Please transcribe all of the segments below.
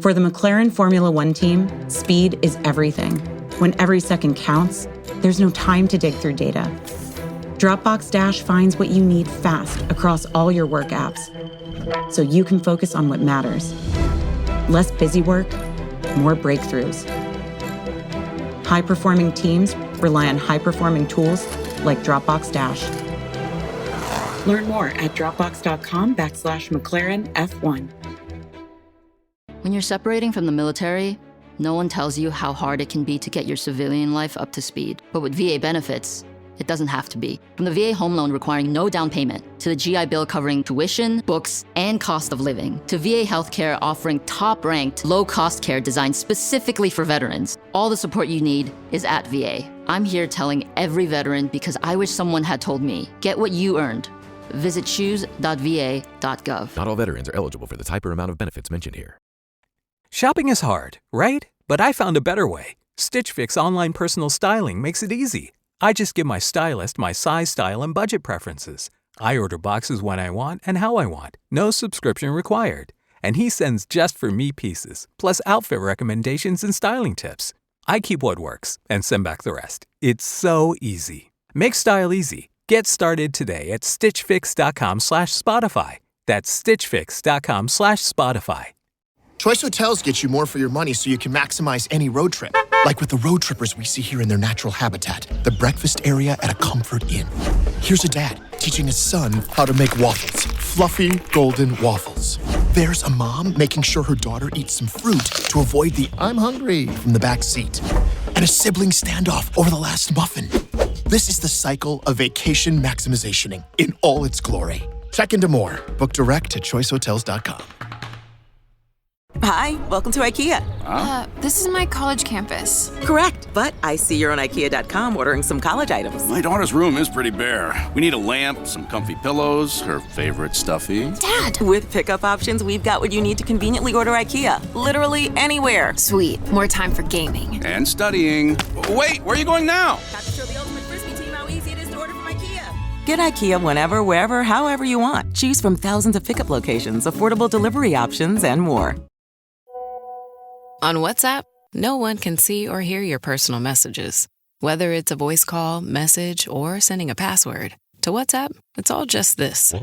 For the McLaren Formula One team, speed is everything. When every second counts, there's no time to dig through data. Dropbox Dash finds what you need fast across all your work apps, so you can focus on what matters. Less busy work, more breakthroughs. High-performing teams rely on high-performing tools like Dropbox Dash. Learn more at dropbox.com/McLaren F1. When you're separating from the military, no one tells you how hard it can be to get your civilian life up to speed. But with VA benefits, it doesn't have to be. From the VA home loan requiring no down payment, to the GI Bill covering tuition, books, and cost of living, to VA healthcare offering top-ranked, low-cost care designed specifically for veterans. All the support you need is at VA. I'm here telling every veteran because I wish someone had told me, get what you earned. Visit choose.va.gov. Not all veterans are eligible for the type or amount of benefits mentioned here. Shopping is hard, right? But I found a better way. Stitch Fix online personal styling makes it easy. I just give my stylist my size, style, and budget preferences. I order boxes when I want and how I want. No subscription required. And he sends just for me pieces, plus outfit recommendations and styling tips. I keep what works and send back the rest. It's so easy. Make style easy. Get started today at stitchfix.com/Spotify. That's stitchfix.com/Spotify. Choice Hotels gets you more for your money so you can maximize any road trip. Like with the road trippers we see here in their natural habitat, the breakfast area at a Comfort Inn. Here's a dad teaching his son how to make waffles, fluffy golden waffles. There's a mom making sure her daughter eats some fruit to avoid the "I'm hungry" from the back seat. And a sibling standoff over the last muffin. This is the cycle of vacation maximizationing in all its glory. Check into more. Book direct at choicehotels.com. Hi, welcome to IKEA. This is my college campus. Correct, but I see you're on IKEA.com ordering some college items. My daughter's room is pretty bare. We need a lamp, some comfy pillows, her favorite stuffy. Dad! With pickup options, we've got what you need to conveniently order IKEA. Literally anywhere. Sweet, more time for gaming. And studying. Wait, where are you going now? Have to show the ultimate Frisbee team how easy it is to order from IKEA. Get IKEA whenever, wherever, however you want. Choose from thousands of pickup locations, affordable delivery options, and more. On WhatsApp, no one can see or hear your personal messages. Whether it's a voice call, message, or sending a password. To WhatsApp, it's all just this.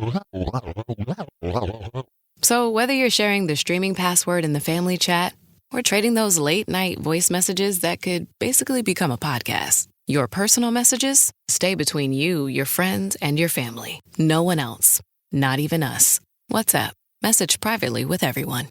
So whether you're sharing the streaming password in the family chat or trading those late-night voice messages that could basically become a podcast, your personal messages stay between you, your friends, and your family. No one else. Not even us. WhatsApp. Message privately with everyone.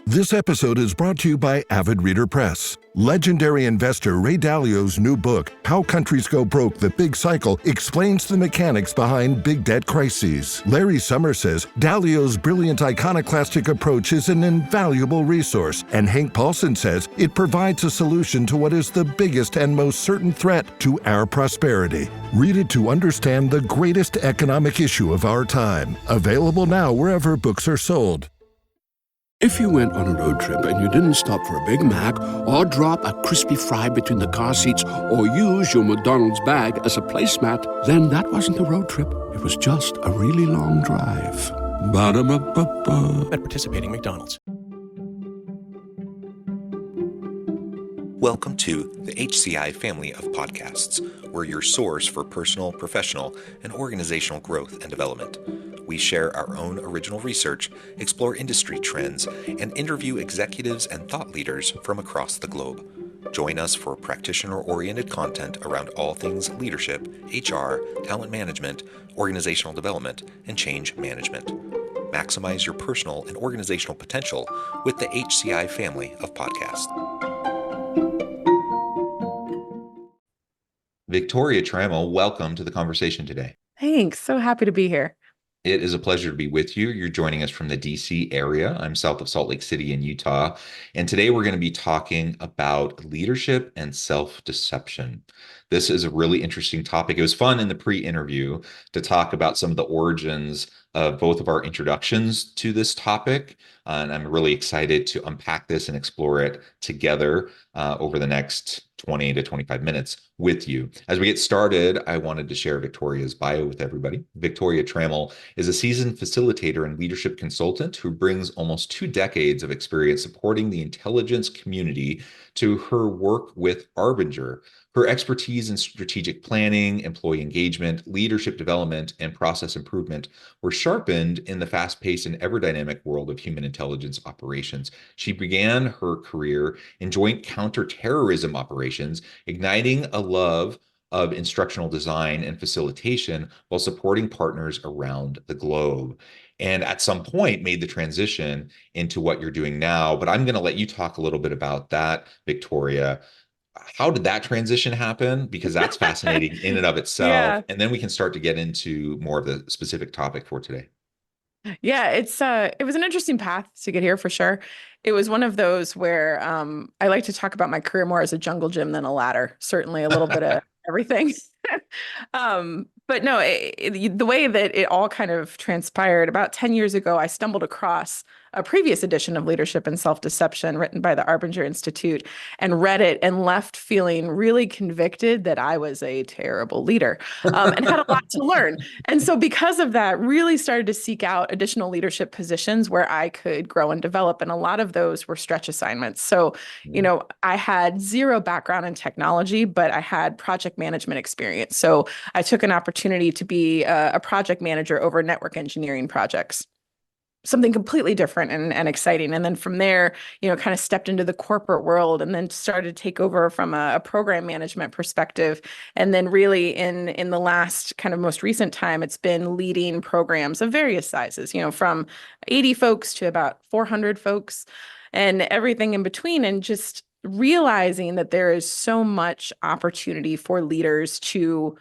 This episode is brought to you by Avid Reader Press. Legendary investor Ray Dalio's new book, How Countries Go Broke: The Big Cycle, explains the mechanics behind big debt crises. Larry Summers says Dalio's brilliant iconoclastic approach is an invaluable resource, and Hank Paulson says it provides a solution to what is the biggest and most certain threat to our prosperity. Read it to understand the greatest economic issue of our time. Available now wherever books are sold. If you went on a road trip and you didn't stop for a Big Mac or drop a crispy fry between the car seats or use your McDonald's bag as a placemat, then that wasn't a road trip. It was just a really long drive. Ba-da-ba-ba-ba. At participating McDonald's. Welcome to the HCI family of podcasts. We're your source for personal, professional, and organizational growth and development. We share our own original research, explore industry trends, and interview executives and thought leaders from across the globe. Join us for practitioner-oriented content around all things leadership, HR, talent management, organizational development, and change management. Maximize your personal and organizational potential with the HCI family of podcasts. Victoria Trammel, welcome to the conversation today. Thanks. So happy to be here. It is a pleasure to be with you. You're joining us from the DC area. I'm south of Salt Lake City in Utah. And today we're going to be talking about leadership and self-deception. This is a really interesting topic. It was fun in the pre-interview to talk about some of the origins of both of our introductions to this topic. And I'm really excited to unpack this and explore it together over the next 20 to 25 minutes with you. As we get started, I wanted to share Victoria's bio with everybody. Victoria Trammel is a seasoned facilitator and leadership consultant who brings almost 2 decades of experience supporting the intelligence community to her work with Arbinger. Her expertise in strategic planning, employee engagement, leadership development, and process improvement were sharpened in the fast-paced and ever-dynamic world of human intelligence operations. She began her career in joint counterterrorism operations, igniting a love of instructional design and facilitation while supporting partners around the globe. And at some point made the transition into what you're doing now. But I'm going to let you talk a little bit about that, Victoria. How did that transition happen? Because that's fascinating in and of itself. Yeah. And then we can start to get into more of the specific topic for today. Yeah, it was an interesting path to get here for sure. It was one of those where I like to talk about my career more as a jungle gym than a ladder. Certainly a little bit of everything. But no, the way that it all kind of transpired, about 10 years ago, I stumbled across a previous edition of Leadership and Self-Deception written by the Arbinger Institute and read it and left feeling really convicted that I was a terrible leader and had a lot to learn. And so because of that, really started to seek out additional leadership positions where I could grow and develop. And a lot of those were stretch assignments. So, I had zero background in technology, but I had project management experience. So I took an opportunity to be a project manager over network engineering projects. Something completely different and exciting. And then from there, kind of stepped into the corporate world and then started to take over from a program management perspective. And then really in the last kind of most recent time, it's been leading programs of various sizes, from 80 folks to about 400 folks and everything in between. And just realizing that there is so much opportunity for leaders to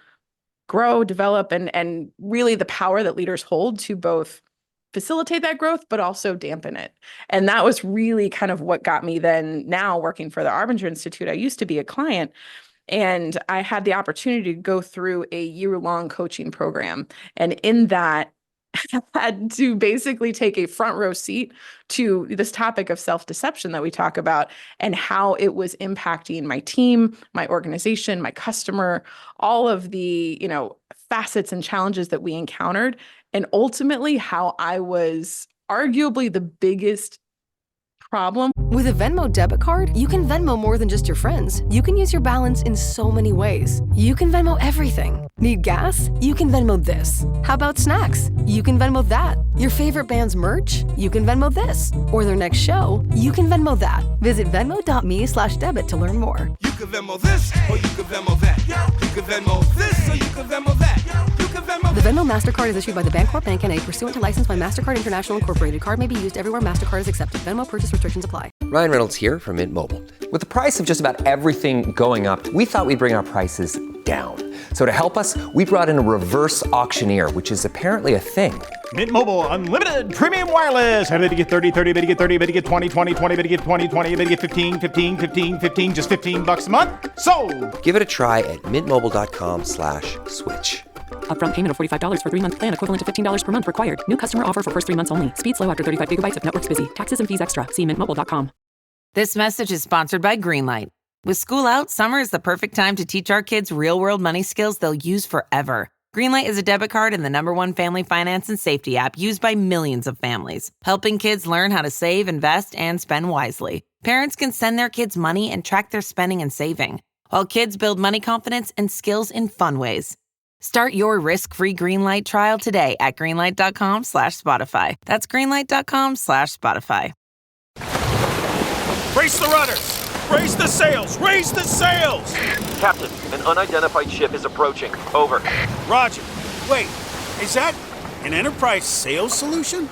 grow, develop, and really the power that leaders hold to both facilitate that growth, but also dampen it. And that was really kind of what got me then now working for the Arbinger Institute. I used to be a client, and I had the opportunity to go through a year-long coaching program. And in that, I had to basically take a front row seat to this topic of self-deception that we talk about and how it was impacting my team, my organization, my customer, all of the, facets and challenges that we encountered, and ultimately how I was arguably the biggest problem. With a Venmo debit card, you can Venmo more than just your friends. You can use your balance in so many ways. You can Venmo everything. Need gas? You can Venmo this. How about snacks? You can Venmo that. Your favorite band's merch? You can Venmo this. Or their next show? You can Venmo that. Visit venmo.me/debit to learn more. You can Venmo this, or you can Venmo that. You can Venmo this, or you can Venmo that. You can Venmo. The Venmo MasterCard is issued by the Bancorp Bank N.A. pursuant to license by MasterCard International Incorporated. Card may be used everywhere MasterCard is accepted. Venmo purchase restrictions apply. Ryan Reynolds here from Mint Mobile. With the price of just about everything going up, we thought we'd bring our prices down. So to help us, we brought in a reverse auctioneer, which is apparently a thing. Mint Mobile Unlimited Premium Wireless. How to get 30, 30, bit to get 30, bit to get 20, 20, 20, bit to get 20, 20, bit to get 15, 15, 15, 15, just $15 a month? Sold! Give it a try at mintmobile.com/switch. Upfront payment of $45 for 3-month plan equivalent to $15 per month required. New customer offer for first 3 months only. Speed slow after 35 gigabytes if network's busy. Taxes and fees extra. See mintmobile.com. This message is sponsored by Greenlight. With school out, summer is the perfect time to teach our kids real-world money skills they'll use forever. Greenlight is a debit card and the #1 family finance and safety app used by millions of families, helping kids learn how to save, invest, and spend wisely. Parents can send their kids money and track their spending and saving, while kids build money confidence and skills in fun ways. Start your risk-free Greenlight trial today at greenlight.com/Spotify. That's greenlight.com/Spotify. Brace the rudders! Raise the sails! Raise the sails! Captain, an unidentified ship is approaching. Over. Roger. Wait, is that an enterprise sales solution?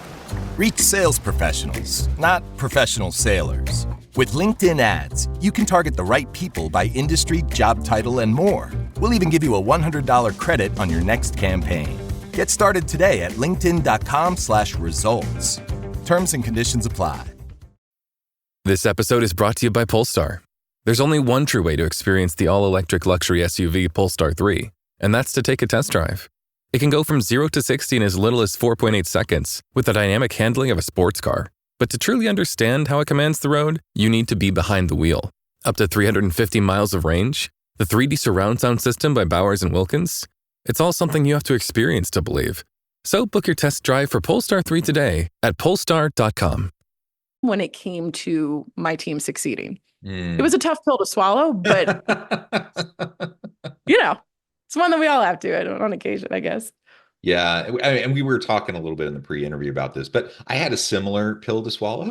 Reach sales professionals, not professional sailors. With LinkedIn ads, you can target the right people by industry, job title, and more. We'll even give you a $100 credit on your next campaign. Get started today at linkedin.com/results. Terms and conditions apply. This episode is brought to you by Polestar. There's only one true way to experience the all-electric luxury SUV Polestar 3, and that's to take a test drive. It can go from 0 to 60 in as little as 4.8 seconds with the dynamic handling of a sports car. But to truly understand how it commands the road, you need to be behind the wheel. Up to 350 miles of range, the 3D surround sound system by Bowers & Wilkins. It's all something you have to experience to believe. So book your test drive for Polestar 3 today at polestar.com. When it came to my team succeeding, it was a tough pill to swallow, but it's one that we all have to on occasion, I guess. Yeah. And we were talking a little bit in the pre-interview about this, but I had a similar pill to swallow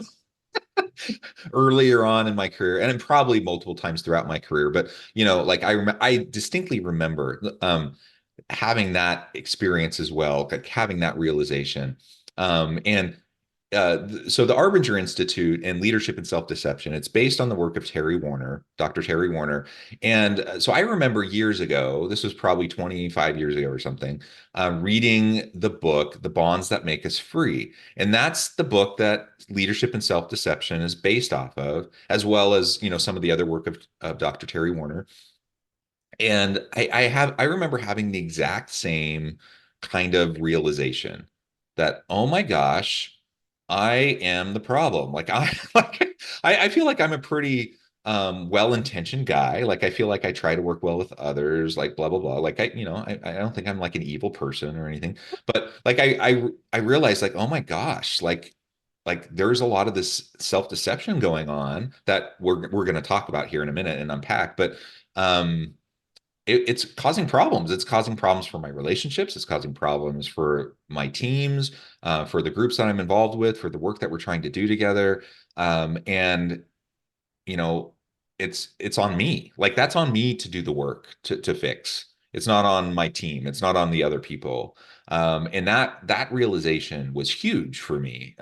earlier on in my career, and probably multiple times throughout my career. But, I distinctly remember having that experience as well, like having that realization. So the Arbinger Institute and Leadership and Self-Deception, it's based on the work of Dr. Terry Warner. And so I remember years ago, this was probably 25 years ago or something, reading the book, The Bonds That Make Us Free. And that's the book that Leadership and Self-Deception is based off of, as well as, some of the other work of Dr. Terry Warner. And I remember having the exact same kind of realization that, oh my gosh, I am the problem. I feel like I'm a pretty well-intentioned guy. Like I feel like I try to work well with others, like blah blah blah. Like I don't think I'm like an evil person or anything. But like I realized, like, oh my gosh, like there's a lot of this self-deception going on that we're going to talk about here in a minute and unpack. But it's causing problems. It's causing problems for my relationships. It's causing problems for my teams, for the groups that I'm involved with, for the work that we're trying to do together. And it's on me. Like that's on me to do the work to fix. It's not on my team. It's not on the other people. And that realization was huge for me,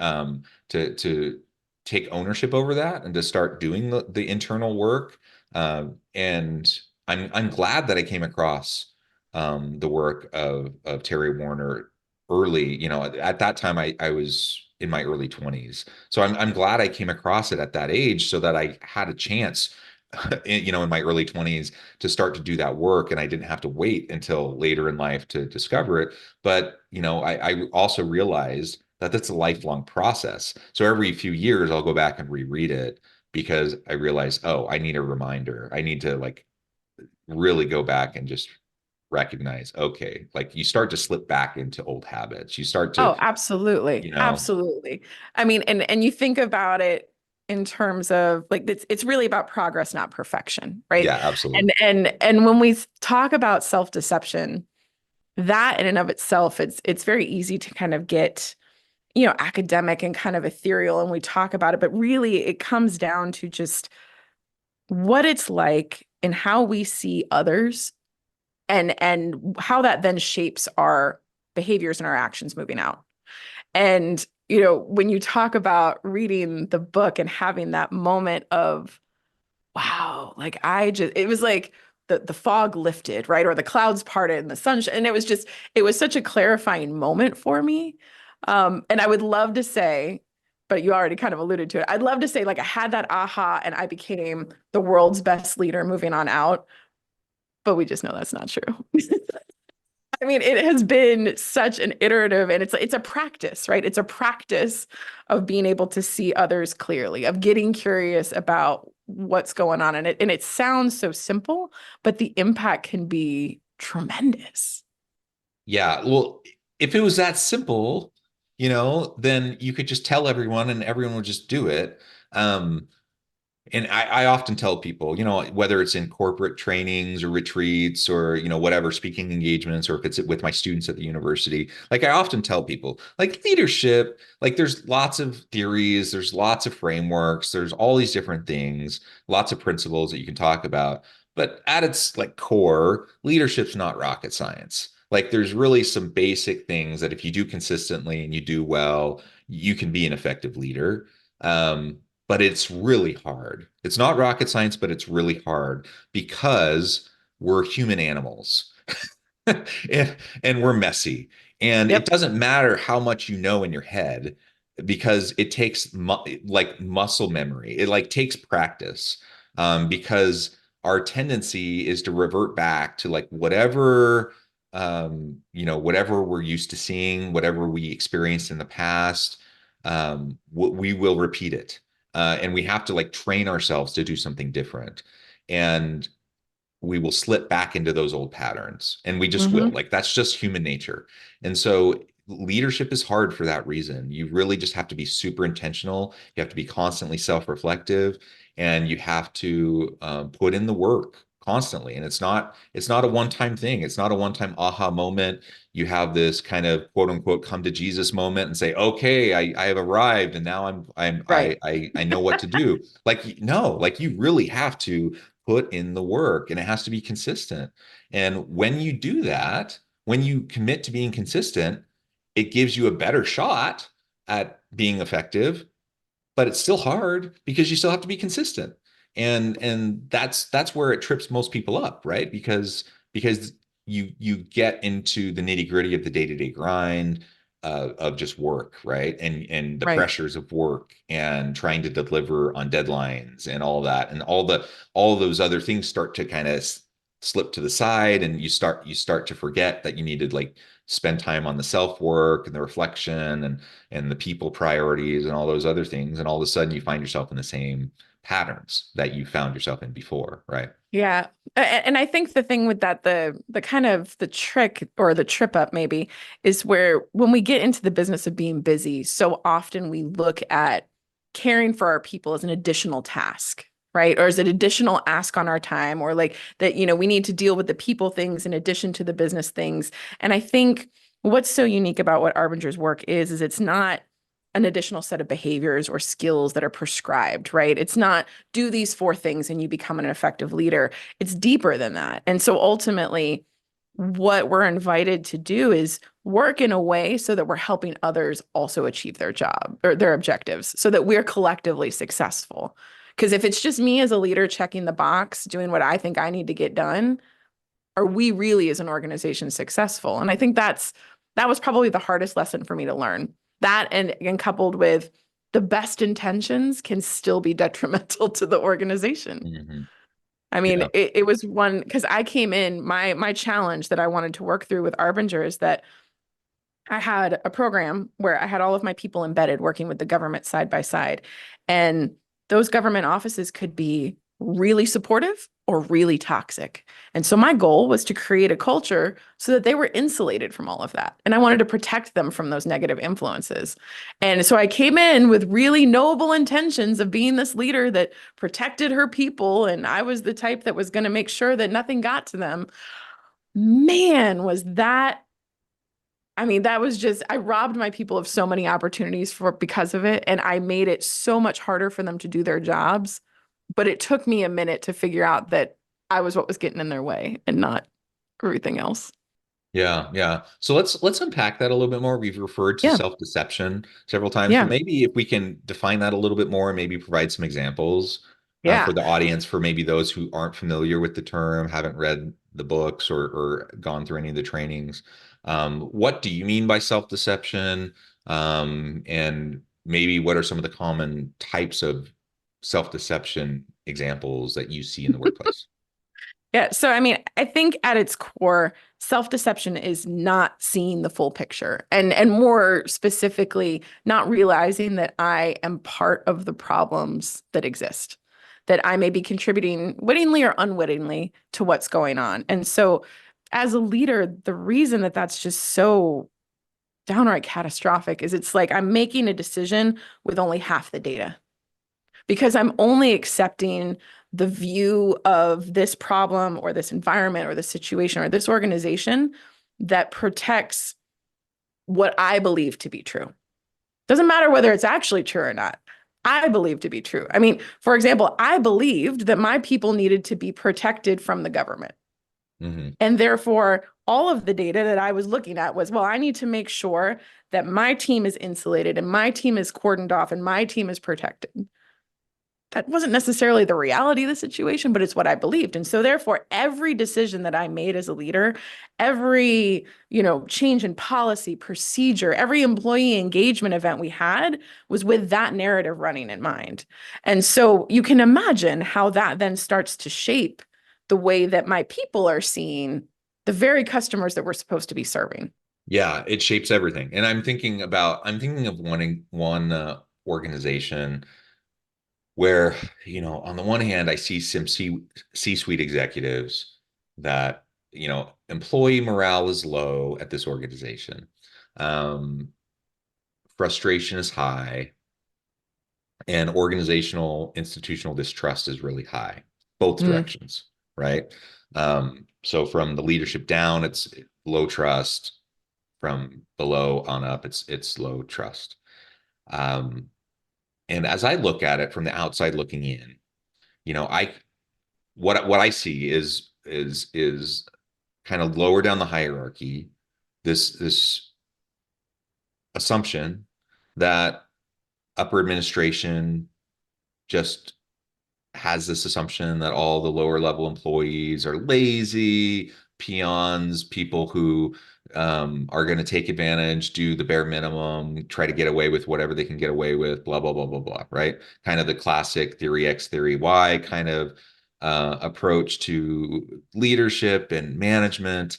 to take ownership over that and to start doing the internal work. And I'm glad that I came across the work of Terry Warner early. At that time I was in my early 20s, so I'm glad I came across it at that age, so that I had a chance, in my early 20s to start to do that work, and I didn't have to wait until later in life to discover it. But I also realized that that's a lifelong process. So every few years I'll go back and reread it, because I realize, oh, I need a reminder. I need to really go back and just recognize, okay, like you start to slip back into old habits. You start to, absolutely. Absolutely. I mean, and you think about it in terms of like, it's really about progress, not perfection. Right. Yeah, absolutely. And when we talk about self-deception, that in and of itself, it's very easy to kind of get, academic and kind of ethereal, and we talk about it, but really it comes down to just what it's like and how we see others, and how that then shapes our behaviors and our actions moving out. And, when you talk about reading the book and having that moment of, wow, like it was like the fog lifted, right? Or the clouds parted and the sun, and it was such a clarifying moment for me. And I would love to say, but you already kind of alluded to it, I'd love to say like I had that aha and I became the world's best leader moving on out, but we just know that's not true. I mean, it has been such an iterative, and it's a practice, right? It's a practice of being able to see others clearly, of getting curious about what's going on in it. And it sounds so simple, but the impact can be tremendous. Yeah. Well, if it was that simple, then you could just tell everyone and everyone would just do it. And I often tell people, whether it's in corporate trainings or retreats or, whatever, speaking engagements, or if it's with my students at the university, like I often tell people, like leadership, like there's lots of theories, there's lots of frameworks, there's all these different things, lots of principles that you can talk about. But at its core, leadership's not rocket science. Like there's really some basic things that if you do consistently and you do well, you can be an effective leader. But it's really hard. It's not rocket science, but it's really hard because we're human animals and we're messy. And It doesn't matter how much you know in your head, because it takes muscle memory. It takes practice, because our tendency is to revert back to whatever whatever we're used to seeing, whatever we experienced in the past, we will repeat it. And we have to like train ourselves to do something different. And we will slip back into those old patterns, and we just will. Like, that's just human nature. And so leadership is hard for that reason. You really just have to be super intentional. You have to be constantly self-reflective, and you have to put in the work constantly. And it's not a one-time thing. It's not a one-time aha moment. You have this kind of quote unquote come to Jesus moment and say, okay, I have arrived, and now I know what to do. Like, no, like you really have to put in the work, and it has to be consistent. And when you do that, when you commit to being consistent, it gives you a better shot at being effective, but it's still hard because you still have to be consistent. And that's where it trips most people up, right? Because you get into the nitty-gritty of the day-to-day grind of just work, right? And the pressures of work and trying to deliver on deadlines and all that, and all those other things start to kind of slip to the side, and you start to forget that you need to like spend time on the self-work and the reflection and the people priorities and all those other things. And all of a sudden you find yourself in the same patterns that you found yourself in before, right? Yeah. And I think the thing with that, the kind of the trick or the trip up maybe is where when we get into the business of being busy, so often we look at caring for our people as an additional task, right? Or as an additional ask on our time, or like that, we need to deal with the people things in addition to the business things. And I think what's so unique about what Arbinger's work is it's not an additional set of behaviors or skills that are prescribed, right? It's not do these 4 things and you become an effective leader. It's deeper than that. And so ultimately, what we're invited to do is work in a way so that we're helping others also achieve their job or their objectives so that we're collectively successful. Because if it's just me as a leader checking the box, doing what I think I need to get done, are we really as an organization successful? And I think that was probably the hardest lesson for me to learn. That and coupled with the best intentions can still be detrimental to the organization. I mean, it was one, because I came in, my challenge that I wanted to work through with Arbinger is that I had a program where I had all of my people embedded working with the government side by side. And those government offices could be really supportive or really toxic. And so my goal was to create a culture so that they were insulated from all of that. And I wanted to protect them from those negative influences. And so I came in with really noble intentions of being this leader that protected her people. And I was the type that was going to make sure that nothing got to them. Man, was that, I mean, that was just, I robbed my people of so many opportunities because of it. And I made it so much harder for them to do their jobs. But it took me a minute to figure out that I was what was getting in their way and not everything else. Yeah. So let's unpack that a little bit more. We've referred to self-deception several times, but maybe if we can define that a little bit more and maybe provide some examples for the audience, for maybe those who aren't familiar with the term, haven't read the books or gone through any of the trainings. What do you mean by self-deception? And maybe what are some of the common types of self-deception examples that you see in the workplace? Yeah. So, I mean, I think at its core, self-deception is not seeing the full picture and more specifically, not realizing that I am part of the problems that exist, that I may be contributing wittingly or unwittingly to what's going on. And so as a leader, the reason that that's just so downright catastrophic is it's like I'm making a decision with only half the data. Because I'm only accepting the view of this problem or this environment or this situation or this organization that protects what I believe to be true. Doesn't matter whether it's actually true or not. I believe to be true. I mean, for example, I believed that my people needed to be protected from the government. And therefore, all of the data that I was looking at was, well, I need to make sure that my team is insulated and my team is cordoned off and my team is protected. That wasn't necessarily the reality of the situation, but it's what I believed. And so therefore, every decision that I made as a leader, every, change in policy, procedure, every employee engagement event we had was with that narrative running in mind. And so you can imagine how that then starts to shape the way that my people are seeing the very customers that we're supposed to be serving. Yeah, it shapes everything. And I'm thinking of one organization where, on the one hand, I see some C-suite executives that, employee morale is low at this organization. Frustration is high, and organizational institutional distrust is really high, both directions, right? So from the leadership down, it's low trust. From below on up, it's low trust. And as I look at it from the outside looking in, what I see is kind of lower down the hierarchy, this assumption that upper administration just has this assumption that all the lower level employees are lazy, peons, people who are going to take advantage, do the bare minimum, try to get away with whatever they can get away with, blah, blah, blah, blah, blah, right? Kind of the classic theory X, theory Y kind of approach to leadership and management.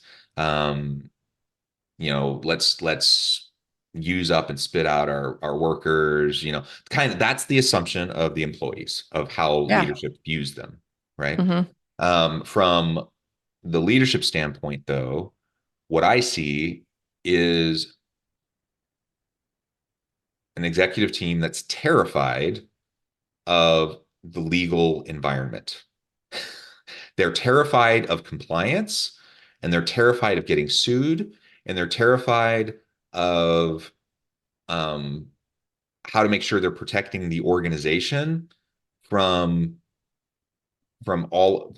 Let's use up and spit out our workers, kind of that's the assumption of the employees of how leadership views them, right? From the leadership standpoint, though, what I see is an executive team that's terrified of the legal environment. They're terrified of compliance, and they're terrified of getting sued, and they're terrified of how to make sure they're protecting the organization from all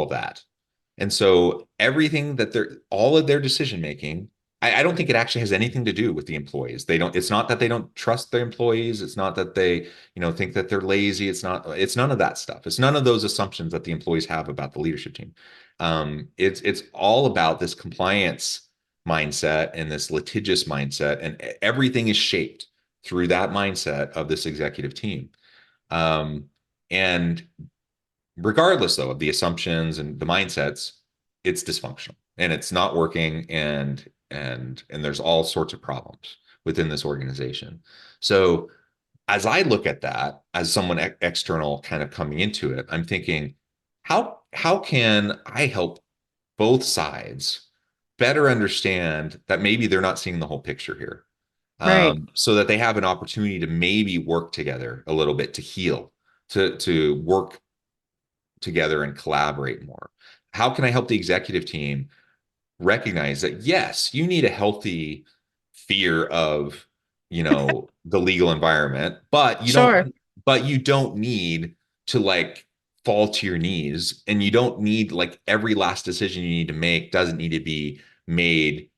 of that. And so everything that all of their decision making, I don't think it actually has anything to do with the employees. It's not that they don't trust their employees. It's not that they, think that they're lazy. It's none of that stuff. It's none of those assumptions that the employees have about the leadership team. It's all about this compliance mindset and this litigious mindset, and everything is shaped through that mindset of this executive team. And regardless, though, of the assumptions and the mindsets, it's dysfunctional and it's not working, and there's all sorts of problems within this organization. So as I look at that, as someone external kind of coming into it, I'm thinking, how can I help both sides better understand that maybe they're not seeing the whole picture here, right? So that they have an opportunity to maybe work together a little bit, to heal, to work together and collaborate more. How can I help the executive team recognize that, yes, you need a healthy fear of, the legal environment, but you don't need to fall to your knees, and you don't need every last decision you need to make doesn't need to be made,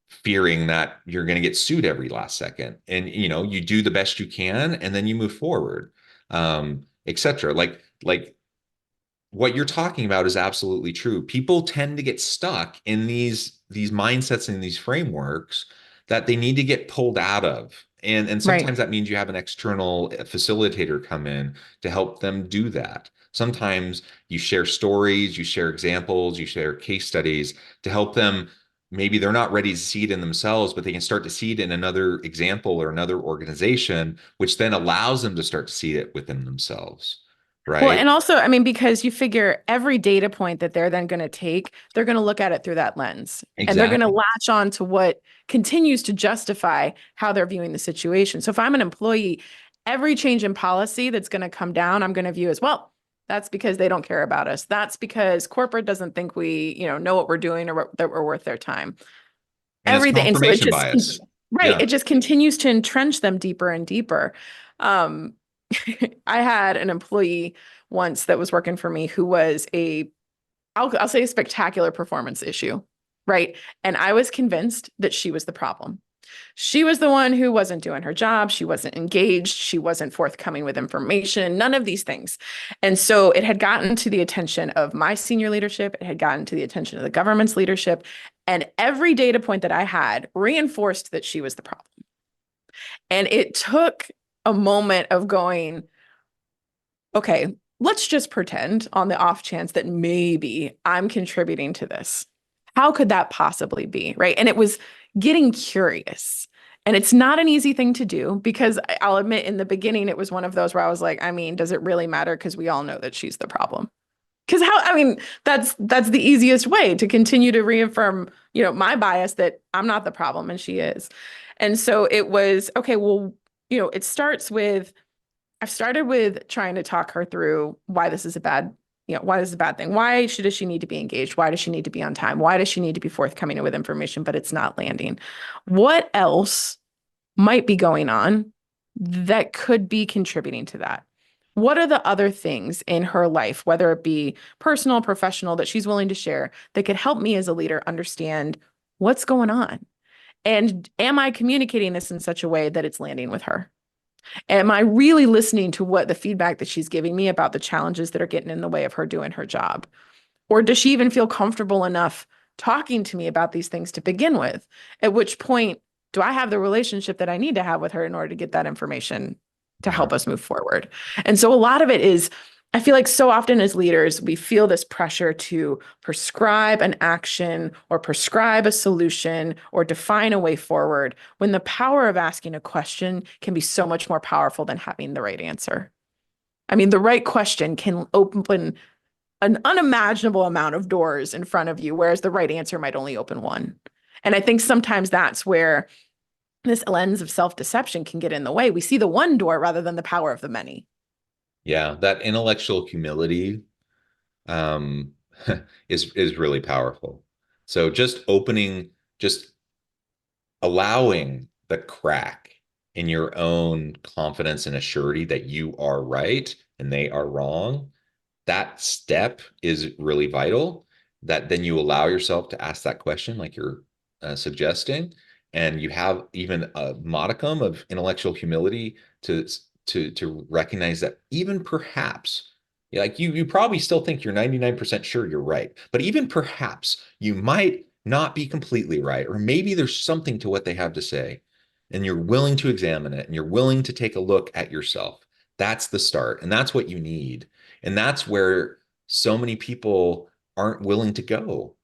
fearing that you're going to get sued every last second. And, you do the best you can, and then you move forward, etc. Like what you're talking about is absolutely true. People tend to get stuck in these mindsets and these frameworks that they need to get pulled out of. And sometimes that means you have an external facilitator come in to help them do that. Sometimes you share stories, you share examples, you share case studies to help them. Maybe they're not ready to see it in themselves, but they can start to see it in another example or another organization, which then allows them to start to see it within themselves. Right. Well, and also, because you figure every data point that they're then going to take, they're going to look at it through that lens. Exactly. And they're going to latch on to what continues to justify how they're viewing the situation. So if I'm an employee, every change in policy that's going to come down, I'm going to view as, well, that's because they don't care about us. That's because corporate doesn't think we, know what we're doing, or that we're worth their time. And everything. It's confirmation bias. Right. Yeah. It just continues to entrench them deeper and deeper. I had an employee once that was working for me who was I'll say a spectacular performance issue, right? And I was convinced that she was the problem. She was the one who wasn't doing her job. She wasn't engaged. She wasn't forthcoming with information, none of these things. And so it had gotten to the attention of my senior leadership. It had gotten to the attention of the government's leadership. And every data point that I had reinforced that she was the problem. And it took a moment of going, okay, let's just pretend on the off chance that maybe I'm contributing to this. How could that possibly be? Right. And it was getting curious. And it's not an easy thing to do because I'll admit in the beginning, it was one of those where I was like, I mean, does it really matter? Because we all know that she's the problem. Because that's the easiest way to continue to reaffirm, my bias that I'm not the problem and she is. And so it was, okay, well, it starts with, I've started with trying to talk her through why this is a bad thing. Why does she need to be engaged? Why does she need to be on time? Why does she need to be forthcoming with information, but it's not landing? What else might be going on that could be contributing to that? What are the other things in her life, whether it be personal, professional, that she's willing to share that could help me as a leader understand what's going on? And am I communicating this in such a way that it's landing with her? Am I really listening to what the feedback that she's giving me about the challenges that are getting in the way of her doing her job? Or does she even feel comfortable enough talking to me about these things to begin with? At which point, do I have the relationship that I need to have with her in order to get that information to help us move forward? And so a lot of it is, I feel like so often as leaders, we feel this pressure to prescribe an action or prescribe a solution or define a way forward, when the power of asking a question can be so much more powerful than having the right answer. I mean, the right question can open an unimaginable amount of doors in front of you, whereas the right answer might only open one. And I think sometimes that's where this lens of self-deception can get in the way. We see the one door rather than the power of the many. Yeah, that intellectual humility is really powerful. So just allowing the crack in your own confidence and assurity that you are right and they are wrong, that step is really vital. That then you allow yourself to ask that question like you're suggesting, and you have even a modicum of intellectual humility to recognize that even perhaps, like you probably still think you're 99% sure you're right, but even perhaps you might not be completely right, or maybe there's something to what they have to say, and you're willing to examine it and you're willing to take a look at yourself. That's the start, and that's what you need. And that's where so many people aren't willing to go.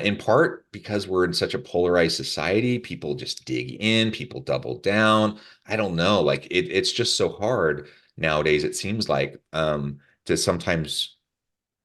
In part because we're in such a polarized society. People just dig in, people double down. I don't know, like it's just so hard nowadays, it seems like, to sometimes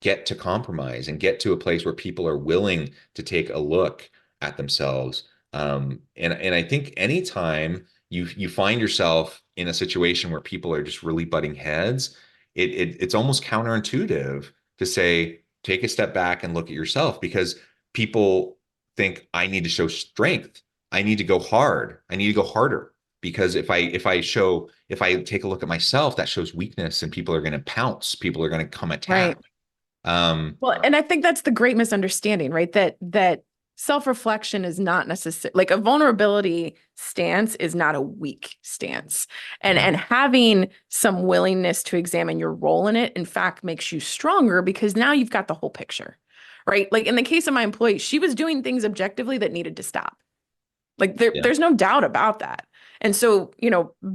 get to compromise and get to a place where people are willing to take a look at themselves. And I think anytime you find yourself in a situation where people are just really butting heads, it's almost counterintuitive to say, take a step back and look at yourself, because people think I need to show strength. I need to go hard. I need to go harder, because if I take a look at myself, that shows weakness, and people are going to pounce. People are going to come attack. Right. Well, and I think that's the great misunderstanding, right? That self-reflection is not necessarily like a vulnerability stance is not a weak stance. And having some willingness to examine your role in it, in fact, makes you stronger, because now you've got the whole picture. Right? Like in the case of my employee, she was doing things objectively that needed to stop. Like there's no doubt about that. And so,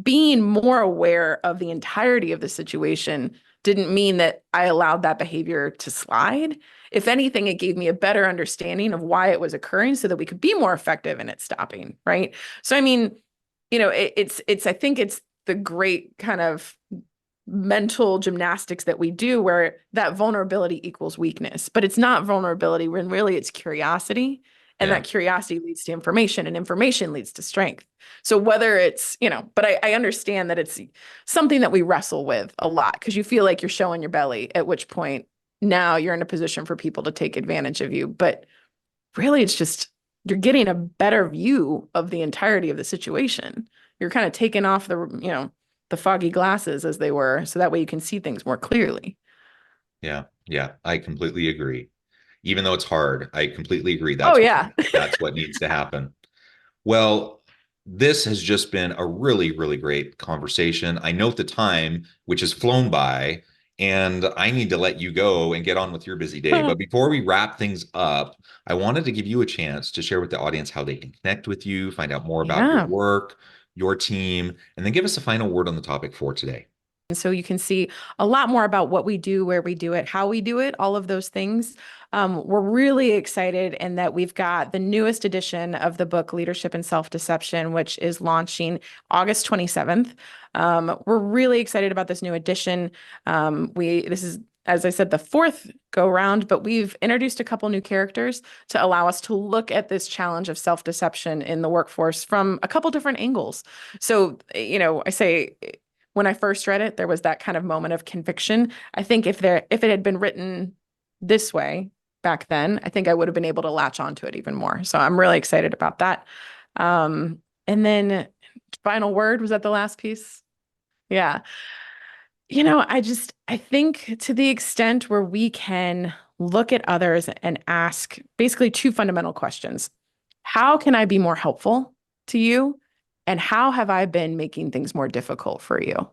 being more aware of the entirety of the situation didn't mean that I allowed that behavior to slide. If anything, it gave me a better understanding of why it was occurring so that we could be more effective in it stopping. Right. So, I mean, I think it's the great kind of mental gymnastics that we do where that vulnerability equals weakness, but it's not vulnerability when really it's curiosity, and that curiosity leads to information, and information leads to strength. So whether it's, but I understand that it's something that we wrestle with a lot, because you feel like you're showing your belly, at which point now you're in a position for people to take advantage of you. But really it's just, you're getting a better view of the entirety of the situation. You're kind of taking off the foggy glasses, as they were, so that way you can see things more clearly. Yeah, I completely agree. Even though it's hard, I completely agree. That's what needs to happen. Well, this has just been a really, really great conversation. I note the time, which has flown by, and I need to let you go and get on with your busy day. But before we wrap things up, I wanted to give you a chance to share with the audience how they can connect with you, find out more about your work, your team, and then give us a final word on the topic for today. And so you can see a lot more about what we do, where we do it, how we do it, all of those things. We're really excited in that we've got the newest edition of the book, Leadership and Self-Deception, which is launching August 27th. We're really excited about this new edition. This is, as I said, the fourth go round, but we've introduced a couple new characters to allow us to look at this challenge of self-deception in the workforce from a couple different angles. So, I say, when I first read it, there was that kind of moment of conviction. I think if it had been written this way back then, I think I would have been able to latch onto it even more. So I'm really excited about that. And then final word, was that the last piece? Yeah. I think to the extent where we can look at others and ask basically two fundamental questions. How can I be more helpful to you? And how have I been making things more difficult for you?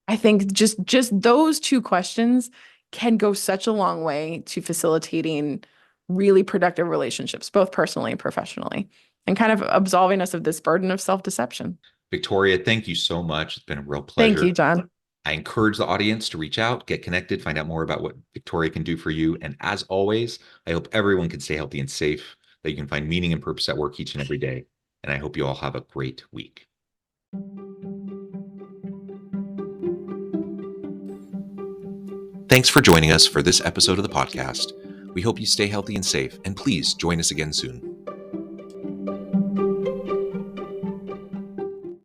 I think just those two questions can go such a long way to facilitating really productive relationships, both personally and professionally, and kind of absolving us of this burden of self-deception. Victoria, thank you so much. It's been a real pleasure. Thank you, John. I encourage the audience to reach out, get connected, find out more about what Victoria can do for you. And as always, I hope everyone can stay healthy and safe, that you can find meaning and purpose at work each and every day. And I hope you all have a great week. Thanks for joining us for this episode of the podcast. We hope you stay healthy and safe, and please join us again soon.